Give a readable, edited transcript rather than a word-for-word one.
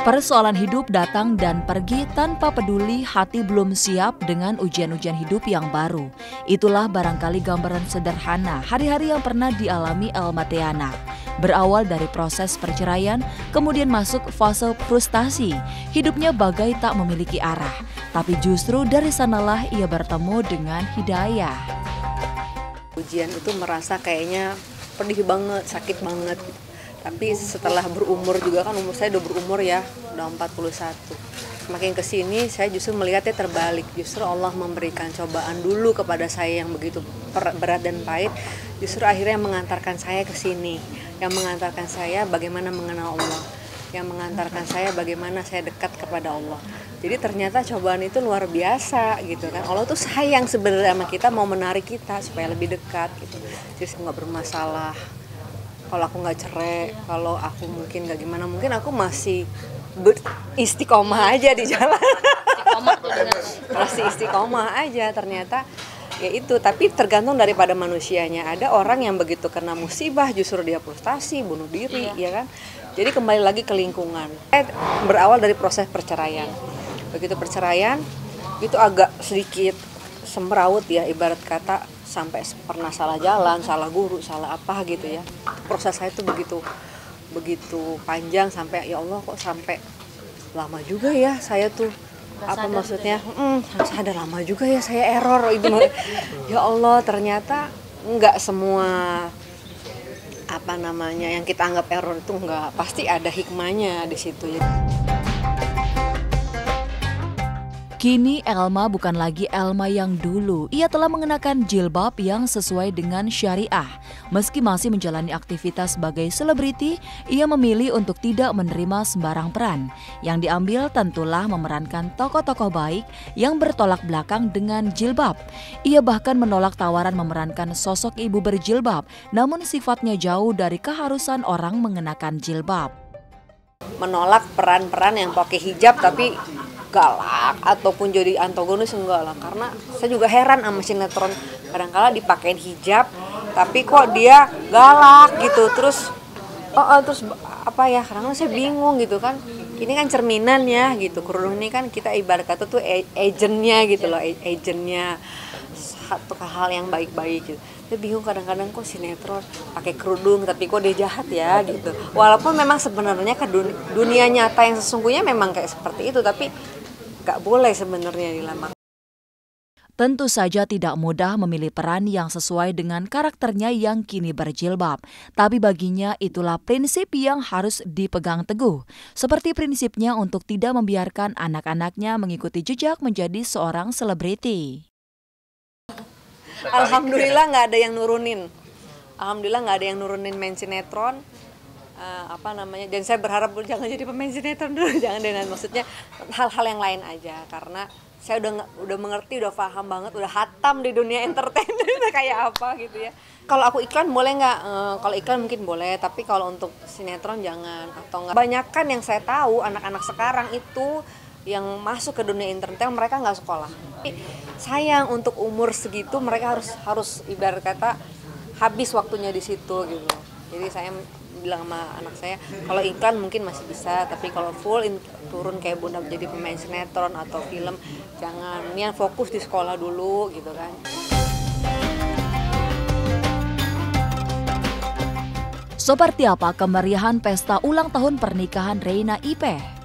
Persoalan hidup datang dan pergi tanpa peduli hati belum siap dengan ujian-ujian hidup yang baru. Itulah barangkali gambaran sederhana hari-hari yang pernah dialami Elma Theana. Berawal dari proses perceraian, kemudian masuk fase frustasi. Hidupnya bagai tak memiliki arah. Tapi justru dari sanalah ia bertemu dengan hidayah. Ujian itu merasa kayaknya pedih banget, sakit banget. Tapi setelah berumur juga kan umur saya udah berumur ya, udah 41. Semakin kesini saya justru melihatnya terbalik. Justru Allah memberikan cobaan dulu kepada saya yang begitu berat dan pahit. Justru akhirnya mengantarkan saya ke sini. Yang mengantarkan saya bagaimana mengenal Allah. Yang mengantarkan saya bagaimana saya dekat kepada Allah. Jadi ternyata cobaan itu luar biasa gitu kan. Allah tuh sayang sebenarnya sama kita, mau menarik kita supaya lebih dekat gitu. Jadi nggak bermasalah. Kalau aku nggak cerai, kalau aku mungkin nggak gimana, mungkin aku masih istiqomah aja di jalan. Masih istiqomah aja ternyata ya itu. Tapi tergantung daripada manusianya. Ada orang yang begitu kena musibah justru dia frustasi, bunuh diri, ya kan. Jadi kembali lagi ke lingkungan. Berawal dari proses perceraian. Begitu perceraian itu agak sedikit semrawut ya, ibarat kata sampai pernah salah jalan, salah guru, salah apa gitu ya. Proses saya itu begitu panjang sampai ya Allah kok sampai lama juga ya saya tuh apa maksudnya sadar lama juga ya saya error itu. Ya Allah ternyata nggak semua apa namanya yang kita anggap error itu nggak, pasti ada hikmahnya di situ ya. Kini Elma bukan lagi Elma yang dulu. Ia telah mengenakan jilbab yang sesuai dengan syariah. Meski masih menjalani aktivitas sebagai selebriti, ia memilih untuk tidak menerima sembarang peran. Yang diambil tentulah memerankan tokoh-tokoh baik yang bertolak belakang dengan jilbab. Ia bahkan menolak tawaran memerankan sosok ibu berjilbab, namun sifatnya jauh dari keharusan orang mengenakan jilbab. Menolak peran-peran yang pakai hijab tapi galak ataupun jadi antagonis enggak lah, karena saya juga heran sama sinetron kadang-kala dipakein hijab tapi kok dia galak gitu, terus apa ya, kadang-kadang saya bingung gitu kan, ini kan cerminan ya gitu, kerudung ini kan kita ibarat kata tuh agentnya gitu loh, agentnya satu hal yang baik-baik gitu. Saya bingung kadang-kadang kok sinetron pakai kerudung tapi kok dia jahat ya gitu. Walaupun memang sebenarnya ke dunia nyata yang sesungguhnya memang kayak seperti itu, tapi nggak boleh sebenarnya dilambang. Tentu saja tidak mudah memilih peran yang sesuai dengan karakternya yang kini berjilbab. Tapi baginya itulah prinsip yang harus dipegang teguh. Seperti prinsipnya untuk tidak membiarkan anak-anaknya mengikuti jejak menjadi seorang selebriti. Alhamdulillah nggak ada yang nurunin. Alhamdulillah nggak ada yang nurunin main sinetron. Dan saya berharap jangan jadi pemain sinetron dulu, jangan, dengan maksudnya hal-hal yang lain aja, karena saya udah mengerti, udah paham banget, udah hatam di dunia entertainment kayak apa gitu ya. Kalau aku iklan boleh nggak? Kalau iklan mungkin boleh, tapi kalau untuk sinetron jangan atau nggak. Kebanyakan yang saya tahu anak-anak sekarang itu yang masuk ke dunia entertainment mereka nggak sekolah. Sayang untuk umur segitu mereka harus ibarat kata habis waktunya di situ gitu. Jadi saya bilang sama anak saya, kalau iklan mungkin masih bisa, tapi kalau full turun kayak Bunda jadi pemain sinetron atau film, jangan. Ini yang fokus di sekolah dulu gitu kan. Seperti apa kemeriahan pesta ulang tahun pernikahan Reina Ipeh?